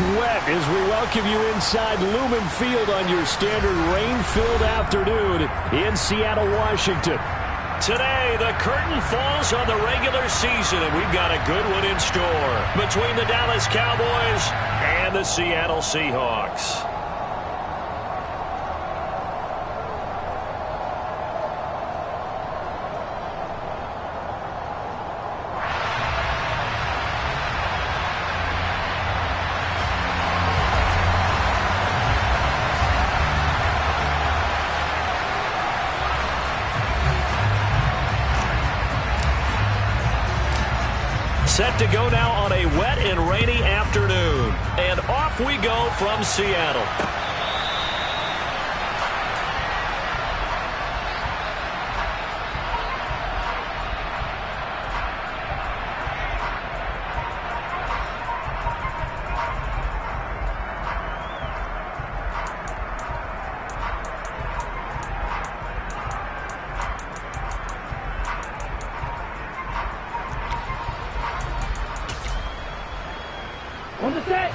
is wet as we welcome you inside Lumen Field on your standard rain-filled afternoon in Seattle, Washington. Today, the curtain falls on the regular season, and we've got a good one in store between the Dallas Cowboys and the Seattle Seahawks. Set to go now on a wet and rainy afternoon. And off we go from Seattle. On the set.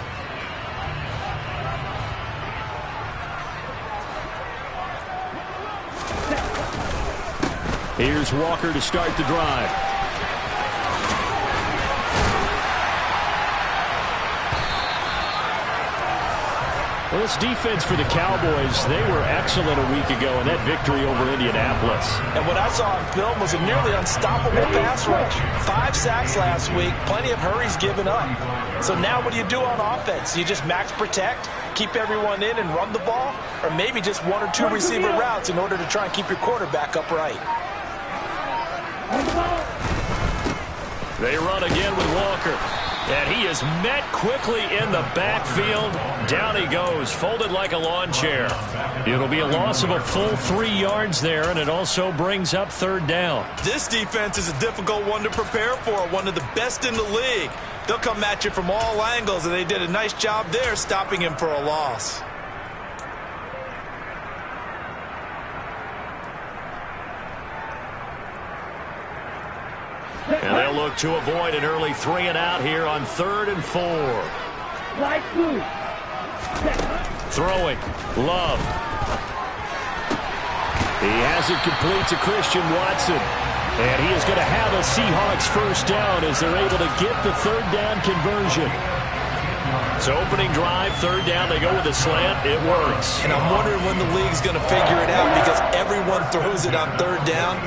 Here's Walker to start the drive. Well, this defense for the Cowboys, they were excellent a week ago in that victory over Indianapolis. And what I saw on film was a nearly unstoppable pass rush. 5 sacks last week, plenty of hurries given up. So now what do you do on offense? You just max protect, keep everyone in and run the ball, or maybe just 1 or 2 receiver routes in order to try and keep your quarterback upright. They run again with Walker. And he is met quickly in the backfield. Down he goes, folded like a lawn chair. It'll be a loss of a full 3 yards there, and it also brings up 3rd down. This defense is a difficult one to prepare for, one of the best in the league. They'll come at you from all angles, and they did a nice job there stopping him for a loss. And they'll look to avoid an early 3 and out here on 3rd and 4. Throwing. Love. He has it complete to Christian Watson. And he is going to have a Seahawks 1st down as they're able to get the 3rd down conversion. So opening drive, 3rd down, they go with a slant. It works. And I'm wondering when the league's going to figure it out because everyone throws it on 3rd down.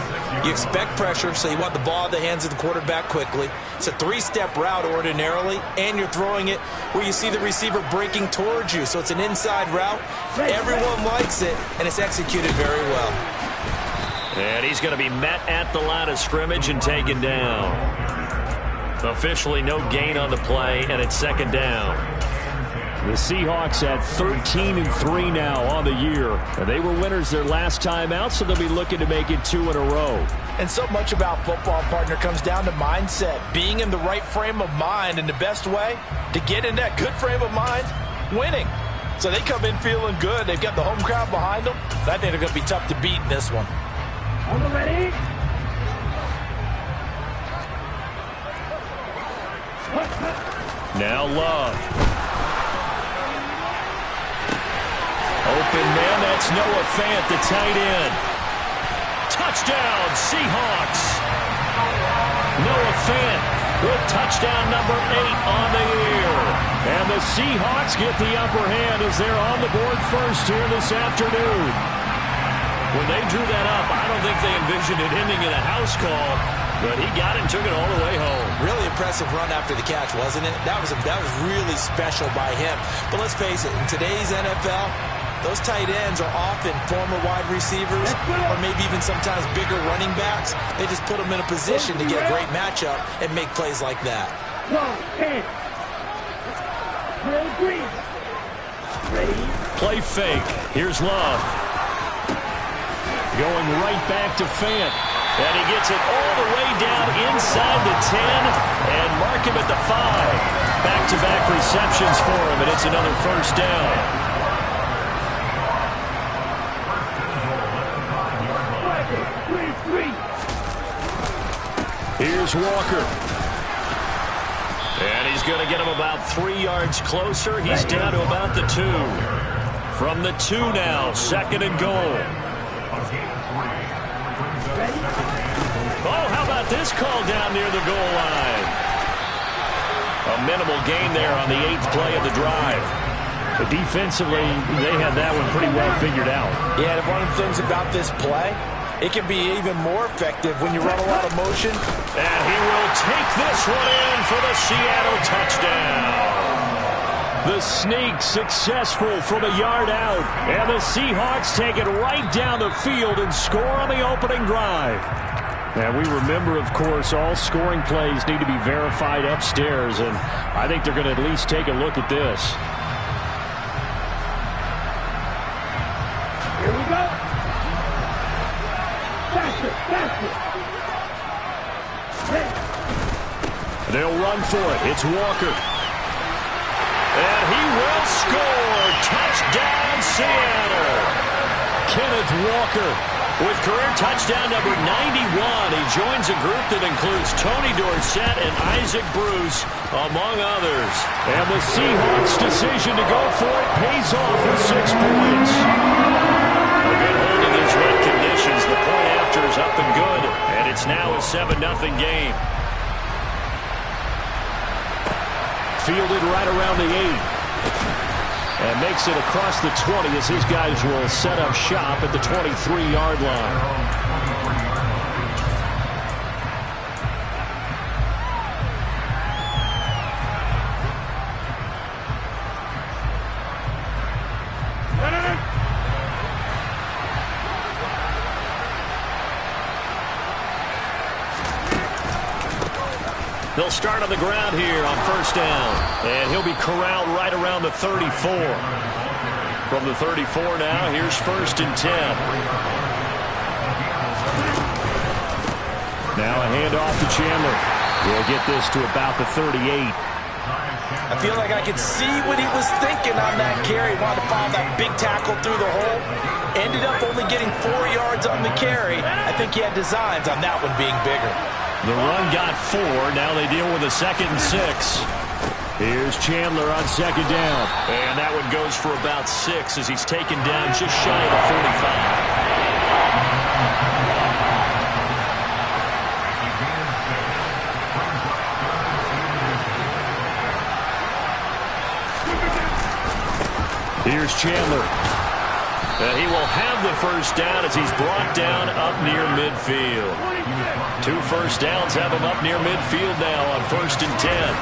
You expect pressure, so you want the ball in the hands of the quarterback quickly. It's a 3-step route ordinarily, and you're throwing it where you see the receiver breaking towards you. So it's an inside route. Everyone likes it, and it's executed very well. And he's going to be met at the line of scrimmage and taken down. Officially no gain on the play, and it's 2nd down. The Seahawks at 13-3 now on the year. They were winners their last time out, so they'll be looking to make it 2 in a row. And so much about football, partner, comes down to mindset. Being in the right frame of mind, and the best way to get in that good frame of mind, winning. So they come in feeling good. They've got the home crowd behind them. I think they're going to be tough to beat in this one. On the ready. Now Love. Open man, that's Noah Fant, the tight end. Touchdown, Seahawks. Noah Fant with touchdown number 8 on the year. And the Seahawks get the upper hand as they're on the board first here this afternoon. When they drew that up, I don't think they envisioned it ending in a house call, but he got it and took it all the way home. Really impressive run after the catch, wasn't it? That was really special by him. But let's face it, in today's NFL, those tight ends are often former wide receivers or maybe even sometimes bigger running backs. They just put them in a position to get a great matchup and make plays like that. Play fake. Here's Love. Going right back to Fant. And he gets it all the way down inside the 10 and mark him at the 5. Back-to-back receptions for him, and it's another 1st down. Here's Walker. And he's going to get him about 3 yards closer. He's down to about the 2. From the 2 now, 2nd and goal. Oh, how about this call down near the goal line? A minimal gain there on the 8th play of the drive. But defensively, they had that one pretty well figured out. Yeah, and one of the things about this play, it can be even more effective when you run a lot of motion. And he will take this one in for the Seattle touchdown. The sneak successful from a yard out. And the Seahawks take it right down the field and score on the opening drive. And we remember, of course, all scoring plays need to be verified upstairs. And I think they're going to at least take a look at this. Here we go. Faster, faster. They'll run for it. It's Walker. And he will score. Touchdown, Seattle. Kenneth Walker with career touchdown number 91. He joins a group that includes Tony Dorsett and Isaac Bruce, among others. And the Seahawks' decision to go for it pays off with 6 points. A good hold in these wet conditions. The point after is up and good, and it's now a 7-0 game. Fielded right around the 8. And makes it across the 20 as his guys will set up shop at the 23-yard line. They'll start on the ground here on 1st down. And he'll be corralled right around the 34. From the 34 now, here's 1st and 10. Now a handoff to Chandler. He'll get this to about the 38. I feel like I could see what he was thinking on that carry. Wanted to follow that big tackle through the hole. Ended up only getting 4 yards on the carry. I think he had designs on that one being bigger. The run got 4. Now they deal with a 2nd and 6. Here's Chandler on 2nd down. And that one goes for about 6 as he's taken down just shy of the 45. Here's Chandler. And he will have the 1st down as he's brought down up near midfield. 2 1st downs have him up near midfield now on 1st and 10.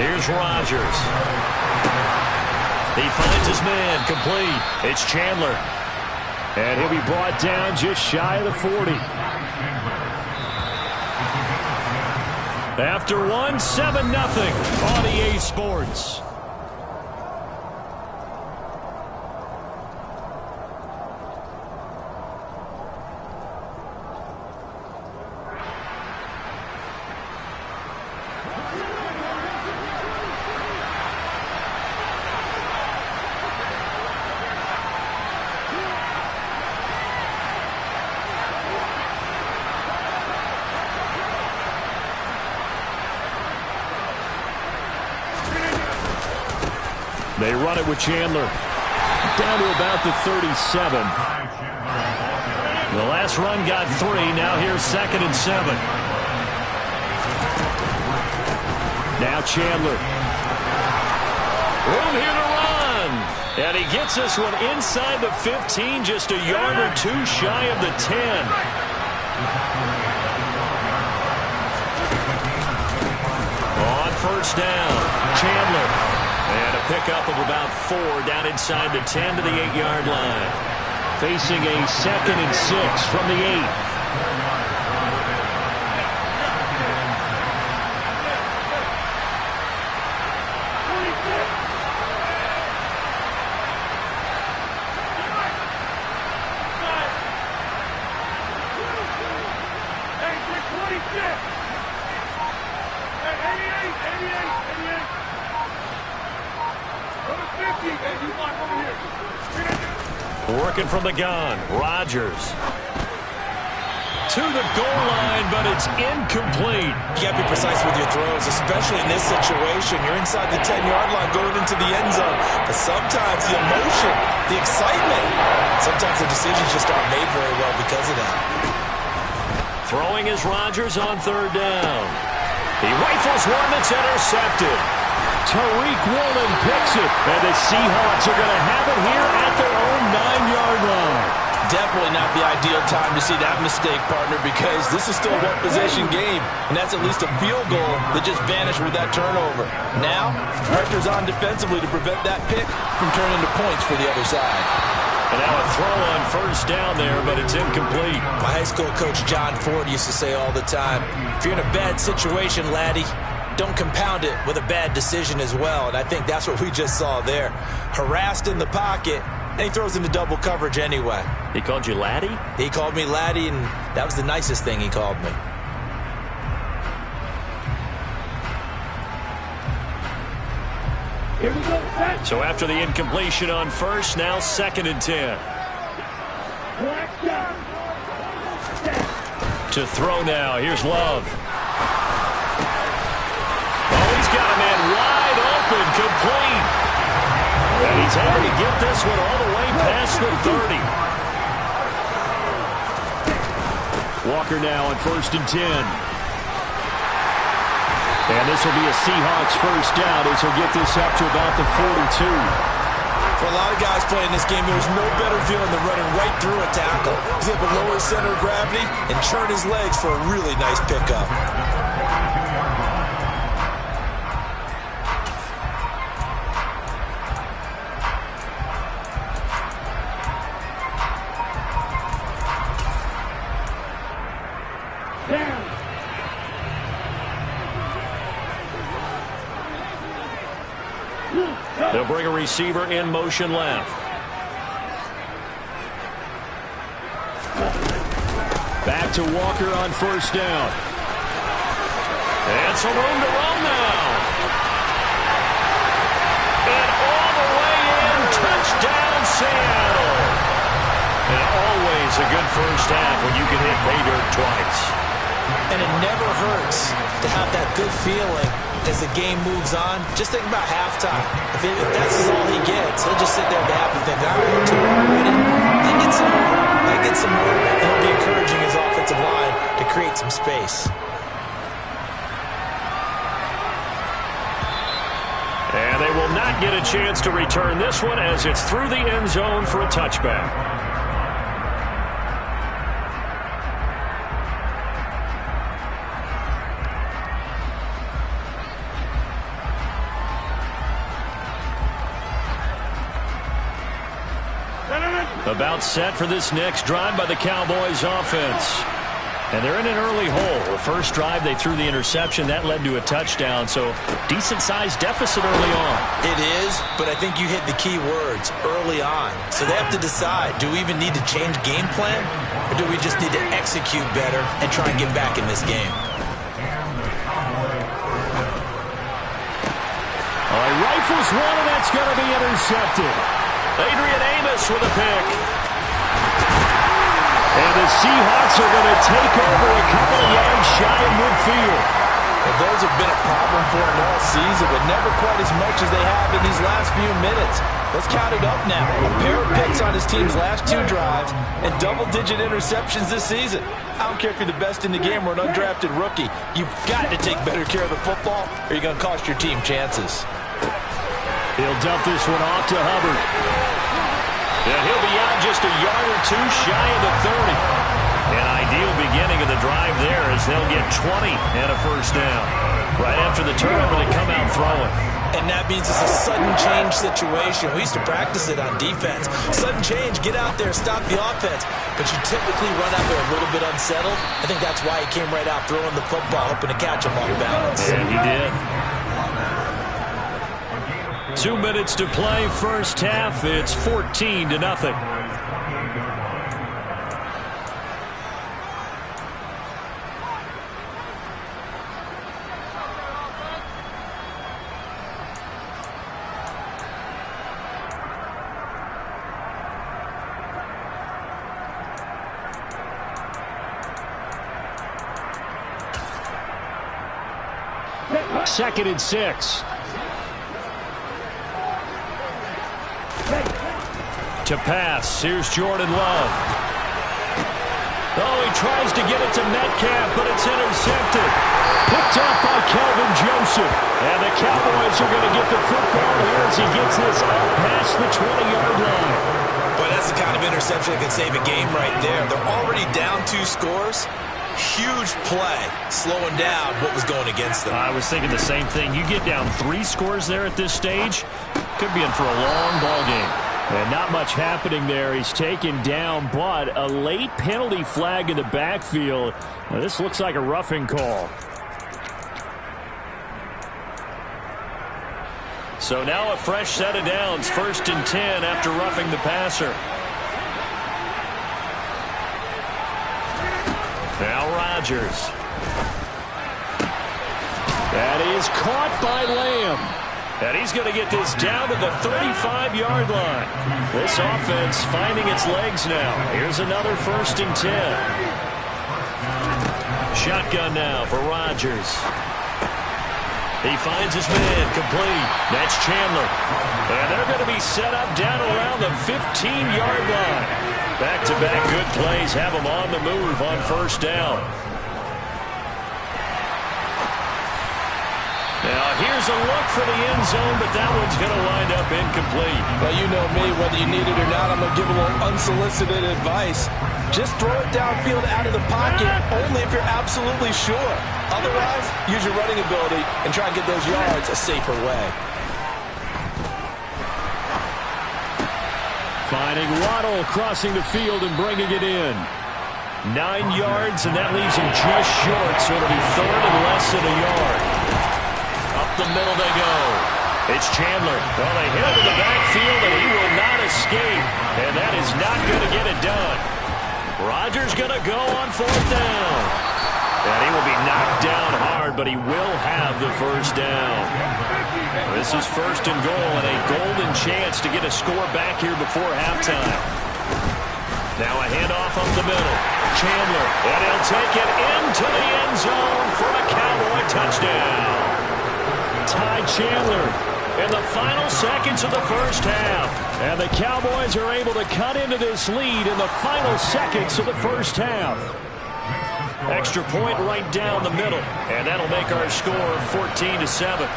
Here's Rodgers. He finds his man complete. It's Chandler. And he'll be brought down just shy of the 40. After one, 7-0 on EA Sports. They run it with Chandler. Down to about the 37. The last run got 3. Now here's 2nd and 7. Now Chandler. Room here to run. And he gets this one inside the 15, just a yard or 2 shy of the 10. On 1st down, Chandler. And a pickup of about 4 down inside the 10 to the 8-yard line. Facing a 2nd and 6 from the 8. Working from the gun, Rodgers. to the goal line, but it's incomplete. You got to be precise with your throws, especially in this situation. You're inside the 10-yard line going into the end zone. But sometimes the emotion, the excitement, sometimes the decisions just aren't made very well because of that. Throwing is Rodgers on third down. He rifles one that's intercepted. Tariq Woolen picks it, and the Seahawks are going to have it here at their own 9-yard line. Definitely not the ideal time to see that mistake, partner, because this is still a one-possession game, and that's at least a field goal that just vanished with that turnover. Now, pressure's on defensively to prevent that pick from turning into points for the other side. And now a throw on first down there, but it's incomplete. My high school coach, John Ford, used to say all the time, if you're in a bad situation, laddie, don't compound it with a bad decision as well. And I think that's what we just saw there. Harassed in the pocket, and he throws into double coverage anyway. He called you laddie? He called me laddie, and that was the nicest thing he called me. Here we go, set. So after the incompletion on first, now 2nd and 10. Black shot. Set. To throw now, here's Love. He's got a man wide open, complete. And he's able to get this one all the way past the 30. Walker now on 1st and 10. And this will be a Seahawks first down as he'll get this up to about the 42. For a lot of guys playing this game, there's no better feeling than running right through a tackle. He's able to lower his center of gravity and churn his legs for a really nice pickup. They'll bring a receiver in motion left. Back to Walker on first down. And some room to run now. And all the way in, touchdown Seattle. And always a good first half when you can hit pay dirt twice. And it never hurts to have that good feeling as the game moves on. Just think about halftime. If that's all he gets, he'll just sit there at the half and think, all right, 2 already. I get some more. I get some more. And he'll be encouraging his offensive line to create some space. And they will not get a chance to return this one as it's through the end zone for a touchback. About set for this next drive by the Cowboys offense. And they're in an early hole. The first drive, they threw the interception. That led to a touchdown, so decent-sized deficit early on. It is, but I think you hit the key words, early on. So they have to decide, do we even need to change game plan, or do we just need to execute better and try and get back in this game? He rifles one, and that's going to be intercepted. Adrian Amos with a pick. And the Seahawks are going to take over a couple of yards shy of midfield. Well, those have been a problem for them all season, but never quite as much as they have in these last few minutes. Let's count it up now. A pair of picks on his team's last 2 drives and double-digit interceptions this season. I don't care if you're the best in the game or an undrafted rookie. You've got to take better care of the football or you're going to cost your team chances. He'll dump this one off to Hubbard. And he'll be out just a yard or 2 shy of the 30. An ideal beginning of the drive there as they'll get 20 and a first down. Right after the turnover, they come out throwing. And that means it's a sudden change situation. We used to practice it on defense. Sudden change, get out there, stop the offense. But you typically run out there a little bit unsettled. I think that's why he came right out throwing the football, hoping to catch him off balance. And he did. 2 minutes to play first half. It's 14-0. 2nd and 6. To pass, here's Jordan Love. Oh, he tries to get it to Metcalf, but it's intercepted. Picked up by Kelvin Joseph. And the Cowboys are going to get the football here as he gets this up past the 20-yard line. Boy, that's the kind of interception that can save a game right there. They're already down 2 scores. Huge play, slowing down what was going against them. I was thinking the same thing. You get down 3 scores there at this stage, could be in for a long ball game. And not much happening there. He's taken down, but a late penalty flag in the backfield. Now, this looks like a roughing call. So now a fresh set of downs, 1st and 10 after roughing the passer. Now Rodgers. That is caught by Lamb. And he's going to get this down to the 35-yard line. This offense finding its legs now. Here's another 1st and 10. Shotgun now for Rodgers. He finds his man complete. That's Chandler. And they're going to be set up down around the 15-yard line. Back-to-back good plays have them on the move on 1st down. Now, here's a look for the end zone, but that one's going to wind up incomplete. Well, you know me, whether you need it or not, I'm going to give a little unsolicited advice. Just throw it downfield out of the pocket, only if you're absolutely sure. Otherwise, use your running ability and try and get those yards a safer way. Finding Waddle crossing the field and bringing it in. 9 yards, and that leaves him just short, so it'll be 3rd and less than a yard. Up the middle they go. It's Chandler. Well, they hit him in the backfield, and he will not escape. And that is not going to get it done. Rodgers going to go on 4th down. And he will be knocked down hard, but he will have the 1st down. This is 1st and goal, and a golden chance to get a score back here before halftime. Now a handoff up the middle. Chandler, and he'll take it into the end zone for a Cowboy touchdown. Ty Chandler in the final seconds of the 1st half. And the Cowboys are able to cut into this lead in the final seconds of the 1st half. Extra point right down the middle. And that'll make our score 14-7.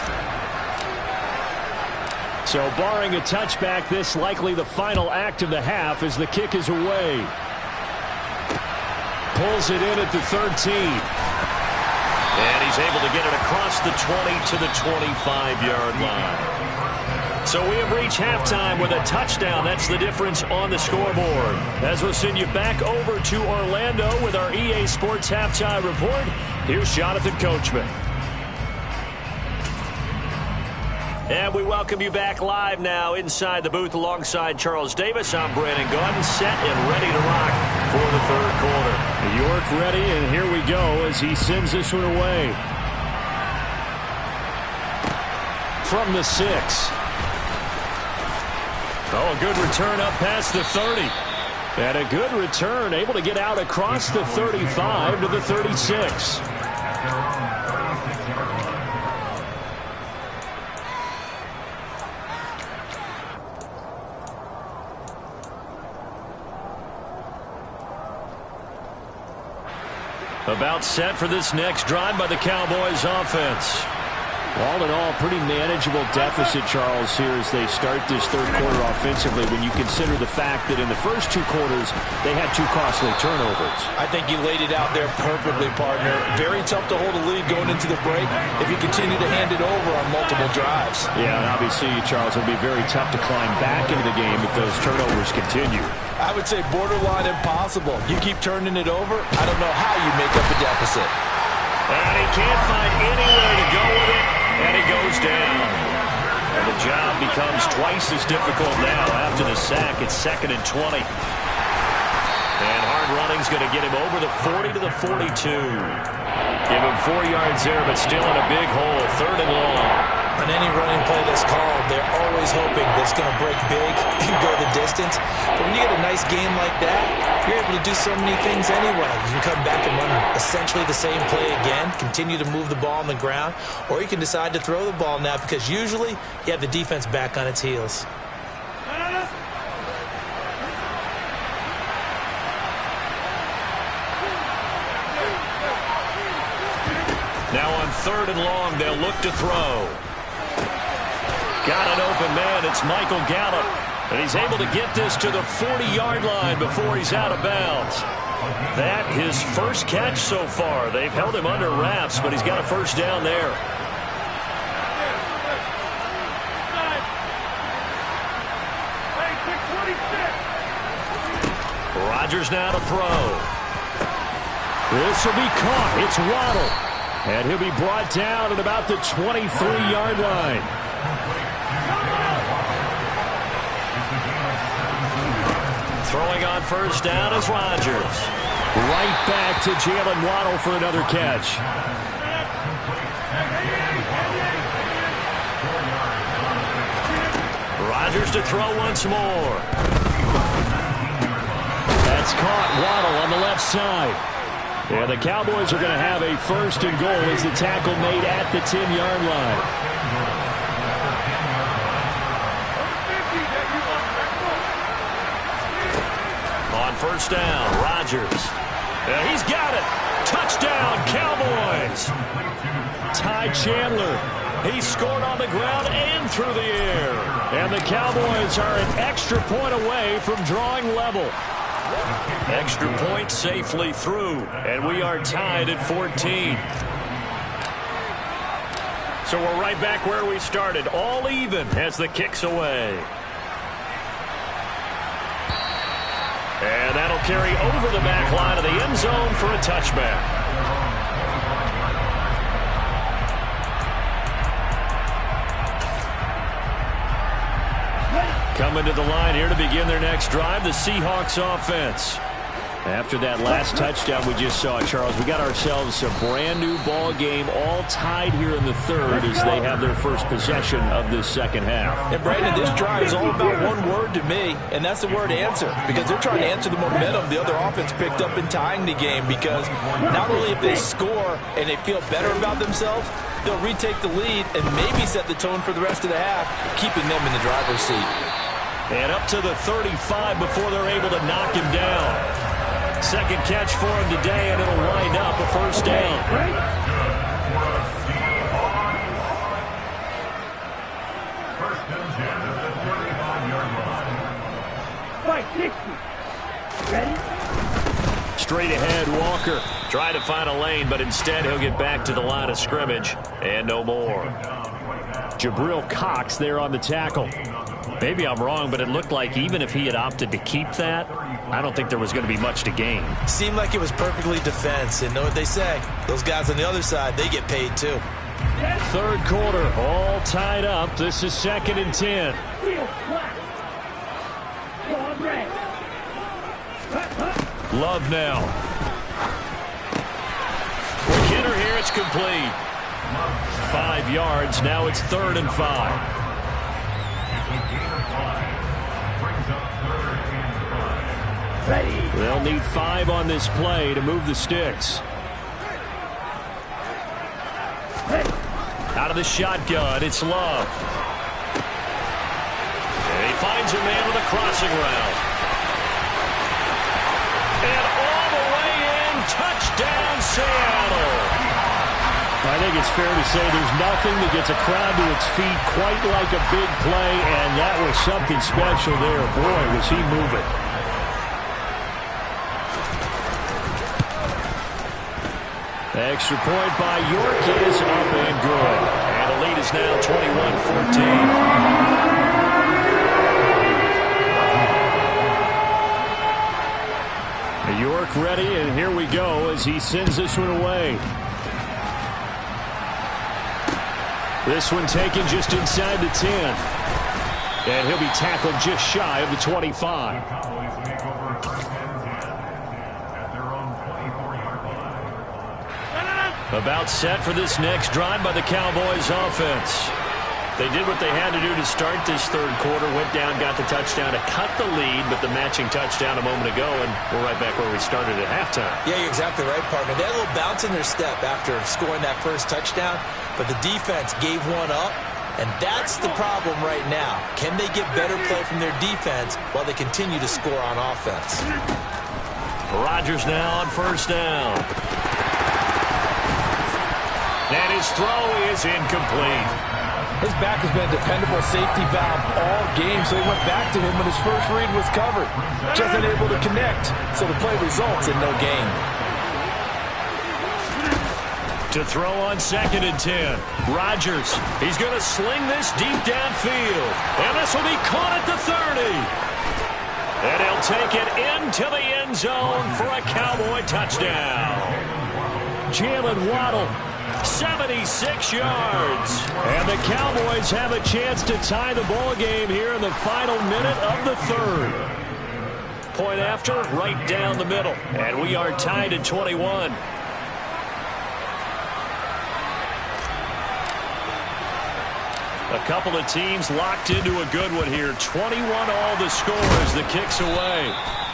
So barring a touchback, this likely the final act of the half as the kick is away. Pulls it in at the 13. And he's able to get it across the 20 to the 25-yard line. So we have reached halftime with a touchdown. That's the difference on the scoreboard. As we'll send you back over to Orlando with our EA Sports Halftime Report, here's Jonathan Coachman. And we welcome you back live now inside the booth alongside Charles Davis. I'm Brandon Gaudin, set and ready to rock for the 3rd quarter. York ready, and here we go as he sends this one away. From the 6. Oh, a good return up past the 30. And a good return, able to get out across the 35 to the 36. About set for this next drive by the Cowboys offense. All in all, pretty manageable deficit, Charles, here as they start this 3rd quarter offensively when you consider the fact that in the first 2 quarters, they had 2 costly turnovers. I think you laid it out there perfectly, partner. Very tough to hold a lead going into the break if you continue to hand it over on multiple drives. Yeah, and obviously, Charles, it'll be very tough to climb back into the game if those turnovers continue. I would say borderline impossible. You keep turning it over, I don't know how you make up a deficit. And he can't find anywhere to go with it, and he goes down. And the job becomes twice as difficult now after the sack. It's 2nd and 20. And hard running's going to get him over the 40 to the 42. Give him 4 yards there, but still in a big hole, 3rd and long. On any running play that's called, they're always hoping that it's going to break big and go the distance. But when you get a nice game like that, you're able to do so many things anyway. You can come back and run essentially the same play again, continue to move the ball on the ground, or you can decide to throw the ball now because usually you have the defense back on its heels. Now on 3rd and long, they'll look to throw. Got an open man. It's Michael Gallup. And he's able to get this to the 40-yard line before he's out of bounds. That his first catch so far. They've held him under wraps, but he's got a first down there. Rodgers now to throw. This will be caught. It's Waddle. And he'll be brought down at about the 23-yard line. Throwing on first down is Rodgers. Right back to Jalen Waddle for another catch. Rodgers to throw once more. That's caught. Waddle on the left side. Yeah, the Cowboys are going to have a first and goal as the tackle made at the 10-yard line. On first down, Rodgers. He's got it. Touchdown, Cowboys. Ty Chandler. He scored on the ground and through the air. And the Cowboys are an extra point away from drawing level. Extra point safely through, and we are tied at 14. So we're right back where we started, all even as the kick's away. And that'll carry over the back line of the end zone for a touchback. Coming to the line here to begin their next drive, the Seahawks offense. After that last touchdown we just saw, Charles, we got ourselves a brand new ball game, all tied here in the third as they have their first possession of this second half. And Brandon, this drive is all about one word to me, and that's the word answer, because they're trying to answer the momentum the other offense picked up in tying the game, because not only if they score and they feel better about themselves, they'll retake the lead and maybe set the tone for the rest of the half, keeping them in the driver's seat. And up to the 35 before they're able to knock him down. Second catch for him today, and it'll wind up a first down. Straight ahead, Walker. Try to find a lane, but instead he'll get back to the line of scrimmage, and no more. Jabril Cox there on the tackle. Maybe I'm wrong, but it looked like even if he had opted to keep that, I don't think there was going to be much to gain. Seemed like it was perfectly defense, and know what they say. Those guys on the other side, they get paid too. Third quarter, all tied up. This is 2nd and 10. Love now. Hitter here, it's complete. 5 yards, now it's 3rd and 5. They'll need 5 on this play to move the sticks. Out of the shotgun, it's Love. And he finds a man with a crossing route. And all the way in, touchdown Seattle. I think it's fair to say there's nothing that gets a crowd to its feet quite like a big play, and that was something special there. Boy, was he moving. Extra point by York is up and good. And the lead is now 21-14. York ready, and here we go as he sends this one away. This one taken just inside the 10. And he'll be tackled just shy of the 25. About set for this next drive by the Cowboys offense. They did what they had to do to start this third quarter, went down, got the touchdown to cut the lead, but the matching touchdown a moment ago, and we're right back where we started at halftime. Yeah, you're exactly right, partner. They had a little bounce in their step after scoring that first touchdown, but the defense gave one up, and that's the problem right now. Can they get better play from their defense while they continue to score on offense? Rodgers now on first down. And his throw is incomplete. His back has been a dependable safety valve all game, so he went back to him when his first read was covered. Just unable to connect, so the play results in no gain. To throw on 2nd and 10. Rodgers, he's going to sling this deep downfield. And this will be caught at the 30. And he'll take it into the end zone for a Cowboy touchdown. Jalen Waddle, 76 yards. And the Cowboys have a chance to tie the ball game here in the final minute of the third. Point after, right down the middle. And we are tied at 21. A couple of teams locked into a good one here. 21 all the score as the kick's away.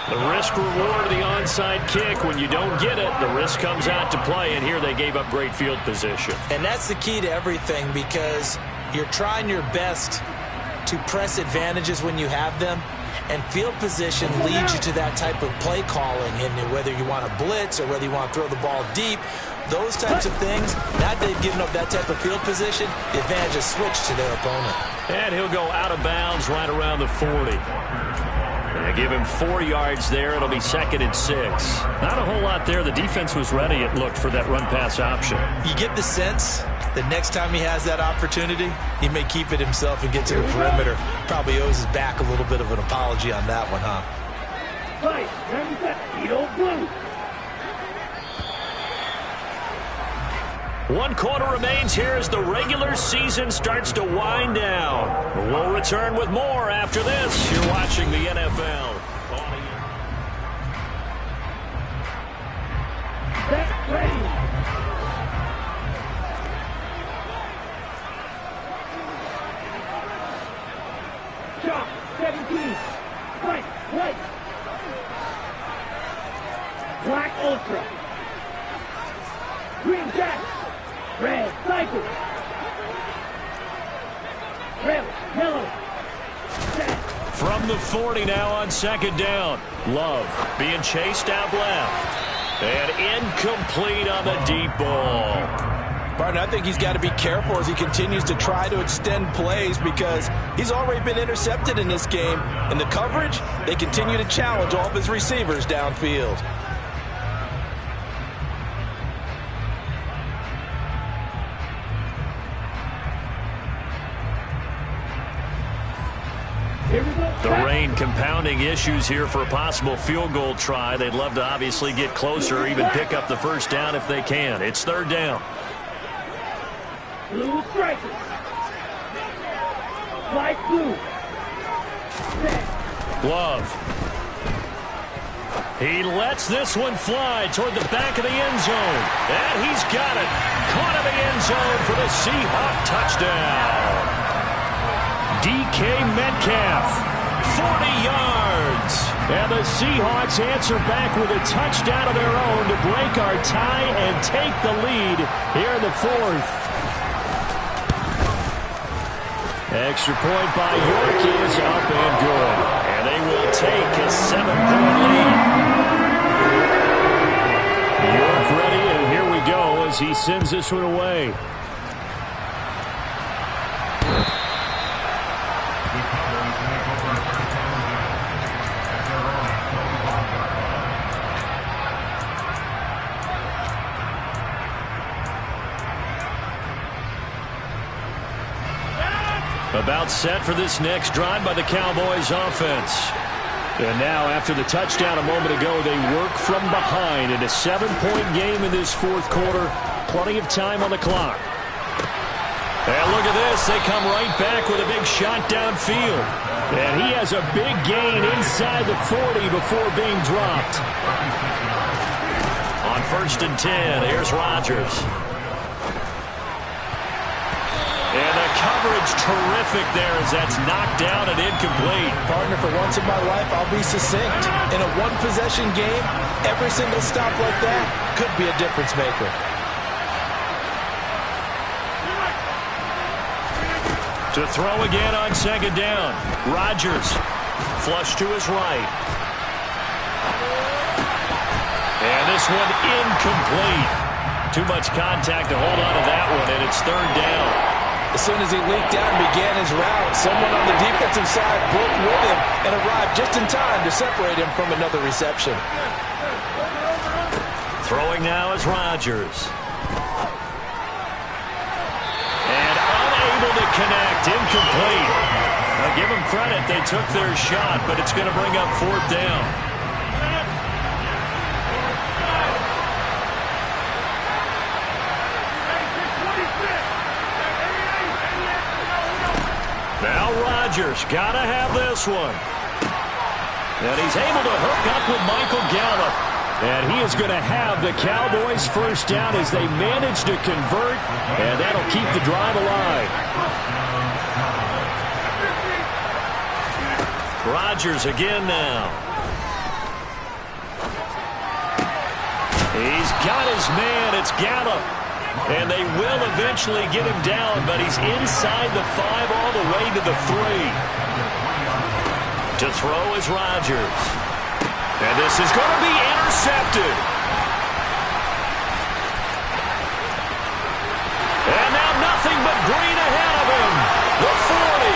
The risk-reward of the onside kick. When you don't get it, the risk comes out to play, and here they gave up great field position. And that's the key to everything, because you're trying your best to press advantages when you have them, and field position leads you to that type of play calling, and whether you want to blitz or whether you want to throw the ball deep, those types of things. Now they've given up that type of field position, the advantage is switched to their opponent. And he'll go out of bounds right around the 40. They give him 4 yards there. It'll be 2nd and 6. Not a whole lot there. The defense was ready, it looked, for that run-pass option. You get the sense that next time he has that opportunity, he may keep it himself and get to the perimeter. Probably owes his back a little bit of an apology on that one, huh? Right, blue. 1 quarter remains here as the regular season starts to wind down. We'll return with more after this. You're watching the NFL. Set, ready. Shot, 17. White. Black Ultra. Green Jack. Red, cycle. Red, yellow. Set. From the 40 now on 2nd down. Love being chased out left. And incomplete on the deep ball. Barton, I think he's got to be careful as he continues to try to extend plays, because he's already been intercepted in this game. And the coverage, they continue to challenge all of his receivers downfield. The rain compounding issues here for a possible field goal try. They'd love to obviously get closer, even pick up the first down if they can. It's 3rd down. Blue strikers. Light blue. Set. Love. He lets this one fly toward the back of the end zone. And he's got it. Caught in the end zone for the Seahawk touchdown. DK Metcalf, 40 yards. And the Seahawks answer back with a touchdown of their own to break our tie and take the lead here in the 4th. Extra point by York is up and good. And they will take a 7-point lead. York ready, and here we go as he sends this one away. About set for this next drive by the Cowboys offense. And now, after the touchdown a moment ago, they work from behind in a 7-point game in this 4th quarter. Plenty of time on the clock. And look at this. They come right back with a big shot downfield. And he has a big gain inside the 40 before being dropped. On 1st and 10, here's Rodgers. And the coverage terrific there as that's knocked down and incomplete. Partner, for once in my life, I'll be succinct. In a one-possession game, every single stop like that could be a difference maker. To throw again on second down. Rodgers, flush to his right. And this one incomplete. Too much contact to hold on to that one, and it's third down. As soon as he leaked out and began his route, someone on the defensive side broke with him and arrived just in time to separate him from another reception. Throwing now is Rodgers. And unable to connect, incomplete. Now give them credit, they took their shot, but it's going to bring up fourth down. Now Rodgers got to have this one. And he's able to hook up with Michael Gallup. And he is going to have the Cowboys first down as they manage to convert. And that'll keep the drive alive. Rodgers again now. He's got his man. It's Gallup. And they will eventually get him down, but he's inside the 5 all the way to the 3. To throw is Rodgers. And this is going to be intercepted. And now nothing but green ahead of him. The 40.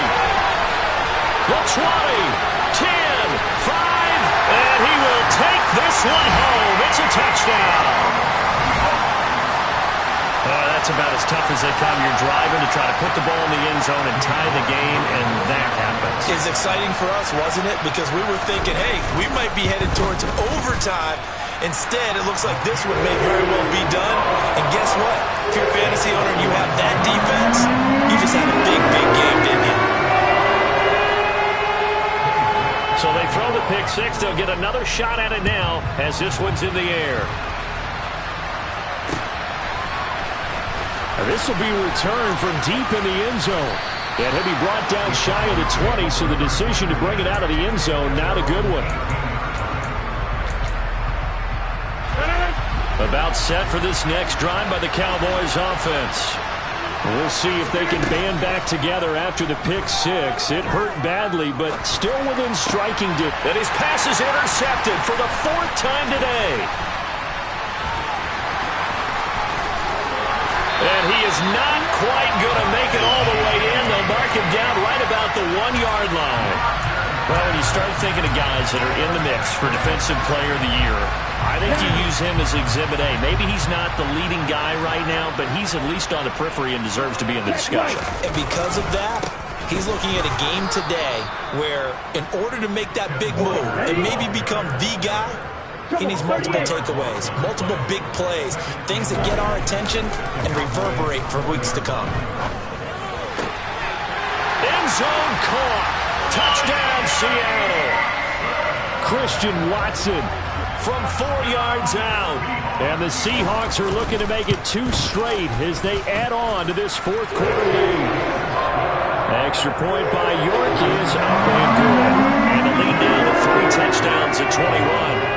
The 20. 10. 5. And he will take this one home. It's a touchdown. That's about as tough as they come. You're driving to try to put the ball in the end zone and tie the game, and that happens. It's exciting for us, wasn't it? Because we were thinking, hey, we might be headed towards overtime. Instead, it looks like this one may very well be done. And guess what? If you're a fantasy owner and you have that defense, you just had a big, big game, didn't you? So they throw the pick six. They'll get another shot at it now as this one's in the air. This will be returned from deep in the end zone. And he'll be brought down shy of the 20, so the decision to bring it out of the end zone, not a good one. About set for this next drive by the Cowboys offense. We'll see if they can band back together after the pick six. It hurt badly, but still within striking distance. And his pass is intercepted for the 4th time today. And he is not quite going to make it all the way in. They'll mark him down right about the 1-yard line. Well, when you start thinking of guys that are in the mix for Defensive Player of the Year, I think you use him as Exhibit A. Maybe he's not the leading guy right now, but he's at least on the periphery and deserves to be in the discussion. And because of that, he's looking at a game today where in order to make that big move and maybe become the guy, he needs multiple takeaways, multiple big plays, things that get our attention and reverberate for weeks to come. End zone caught. Touchdown, Seattle. Christian Watson from 4 yards out. And the Seahawks are looking to make it 2 straight as they add on to this 4th quarter lead. Extra point by York is up and good. And the lead down to 3 touchdowns at 21.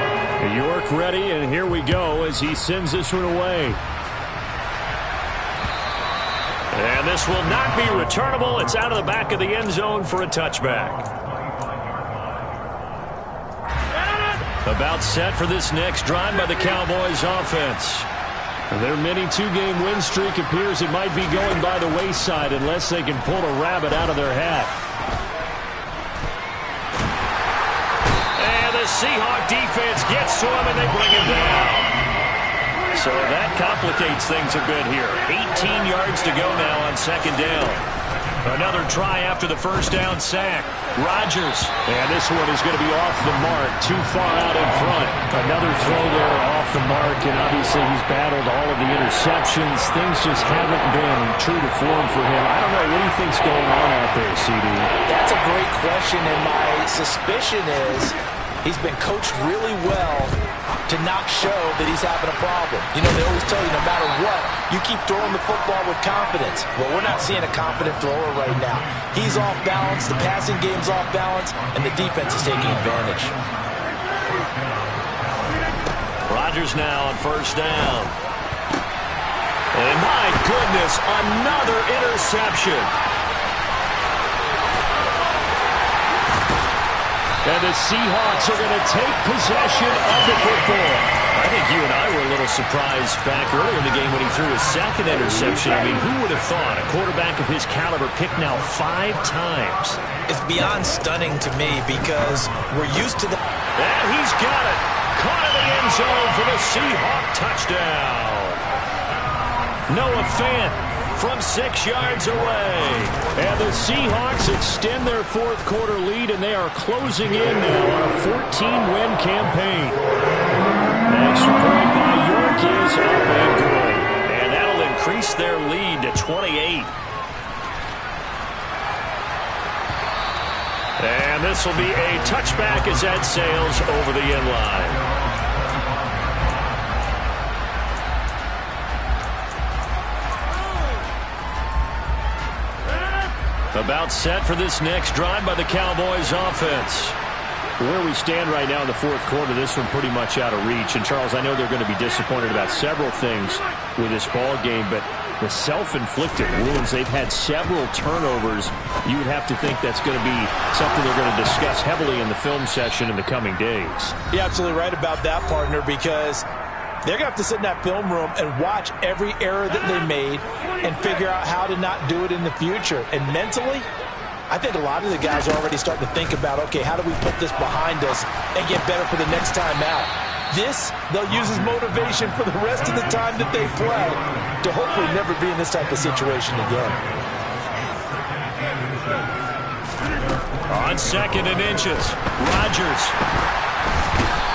York ready, and here we go as he sends this one away. And this will not be returnable. It's out of the back of the end zone for a touchback. About set for this next drive by the Cowboys offense. Their mini 2-game win streak appears it might be going by the wayside unless they can pull a rabbit out of their hat. Seahawk defense gets to him, and they bring him down. So that complicates things a bit here. 18 yards to go now on second down. Another try after the first down sack. Rodgers. And this one is going to be off the mark. Too far out in front. Another throw there off the mark, and obviously he's battled all of the interceptions. Things just haven't been true to form for him. I don't know. What do you think's going on out there, CD? That's a great question, and my suspicion is he's been coached really well to not show that he's having a problem. You know, they always tell you no matter what, you keep throwing the football with confidence. Well, we're not seeing a confident thrower right now. He's off balance, the passing game's off balance, and the defense is taking advantage. Rodgers now on first down. And my goodness, another interception. And the Seahawks are going to take possession of the football. I think you and I were a little surprised back earlier in the game when he threw his second interception. I mean, who would have thought a quarterback of his caliber picked now 5 times? It's beyond stunning to me because we're used to the... And he's got it. Caught in the end zone for the Seahawk touchdown. Noah Fant from 6 yards away. And the Seahawks extend their fourth quarter lead, and they are closing in now on a 14-win campaign. Extra point by York is up and good. And that'll increase their lead to 28. And this will be a touchback as that sails over the end line. About set for this next drive by the Cowboys offense. Where we stand right now in the fourth quarter, this one pretty much out of reach. And, Charles, I know they're going to be disappointed about several things with this ball game, but the self-inflicted wounds, they've had several turnovers. You would have to think that's going to be something they're going to discuss heavily in the film session in the coming days. You're absolutely right about that, partner, because they're going to have to sit in that film room and watch every error that they made and figure out how to not do it in the future. And mentally, I think a lot of the guys are already starting to think about, okay, how do we put this behind us and get better for the next time out? This, they'll use as motivation for the rest of the time that they play to hopefully never be in this type of situation again. On 2nd and inches, Rodgers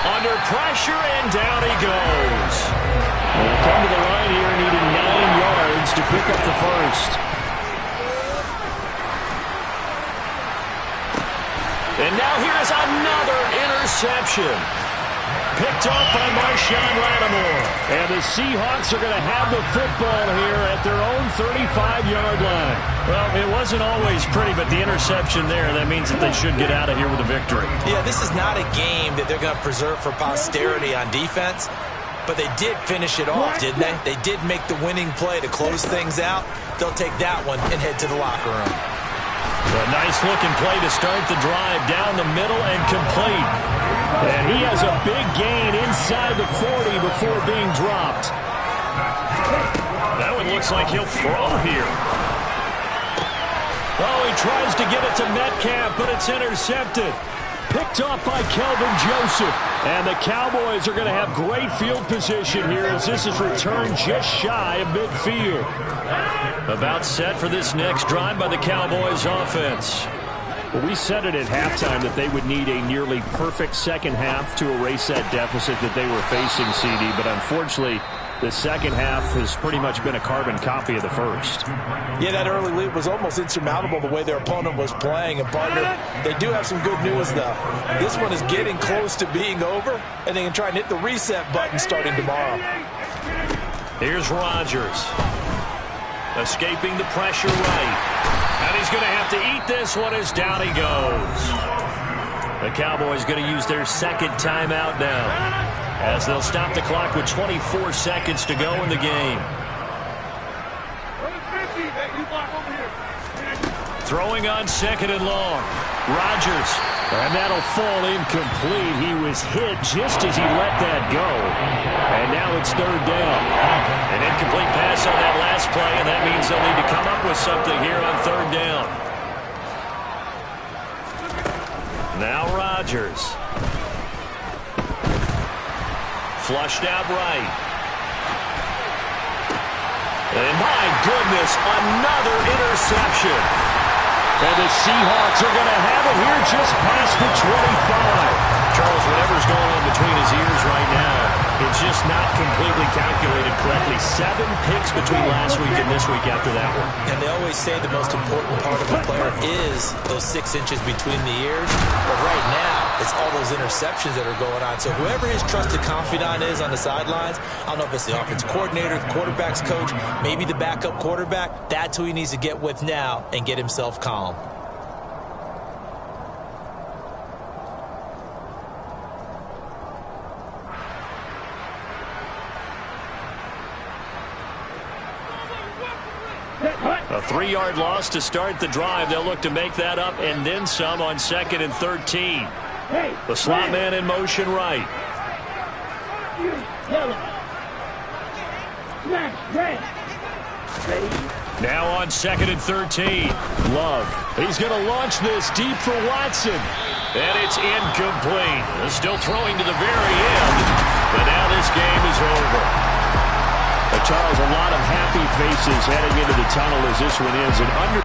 under pressure, and down he goes. We'll come to the line here, needing 9 yards to pick up the first. And now here's another interception. Picked off by Marshawn Lattimore. And the Seahawks are going to have the football here at their own 35-yard line. Well, it wasn't always pretty, but the interception there, that means that they should get out of here with a victory. Yeah, this is not a game that they're going to preserve for posterity on defense, but they did finish it off, didn't they? They did make the winning play to close things out. They'll take that one and head to the locker room. A nice-looking play to start the drive down the middle and complete. And he has a big gain inside the 40 before being dropped. That one looks like he'll throw here. Oh, he tries to get it to Metcalf, but it's intercepted. Picked off by Kelvin Joseph. And the Cowboys are going to have great field position here as this is returned just shy of midfield. About set for this next drive by the Cowboys offense. Well, we said it at halftime that they would need a nearly perfect second half to erase that deficit that they were facing, CD. But unfortunately, the second half has pretty much been a carbon copy of the first. Yeah, that early lead was almost insurmountable the way their opponent was playing. And, partner, they do have some good news, though. This one is getting close to being over, and they can try and hit the reset button starting tomorrow. Here's Rodgers. Escaping the pressure right. And he's going to have to eat this one as down he goes. The Cowboys going to use their second timeout now, as they'll stop the clock with 24 seconds to go in the game. Throwing on 2nd and long. Rodgers. And that'll fall incomplete. He was hit just as he let that go. And now it's 3rd down. An incomplete pass on that last play, and that means they'll need to come up with something here on 3rd down. Now Rodgers. Flushed out right. And my goodness, another interception. And the Seahawks are going to have it here just past the 25. Charles, whatever's going on between his ears right now, it's just not completely calculated correctly. 7 picks between last week and this week after that one. And they always say the most important part of a player is those 6 inches between the ears. But right now, It's all those interceptions that are going on. So whoever his trusted confidant is on the sidelines, I don't know if it's the offensive coordinator, the quarterback's coach, maybe the backup quarterback, that's who he needs to get with now and get himself calm. A 3-yard loss to start the drive. They'll look to make that up and then some on 2nd and 13. The slot man in motion right. Yellow. Smash. Red. Now on 2nd and 13. Love. He's going to launch this deep for Watson. And it's incomplete. Still throwing to the very end. But now this game is over. Charles, a lot of happy faces heading into the tunnel as this one ends.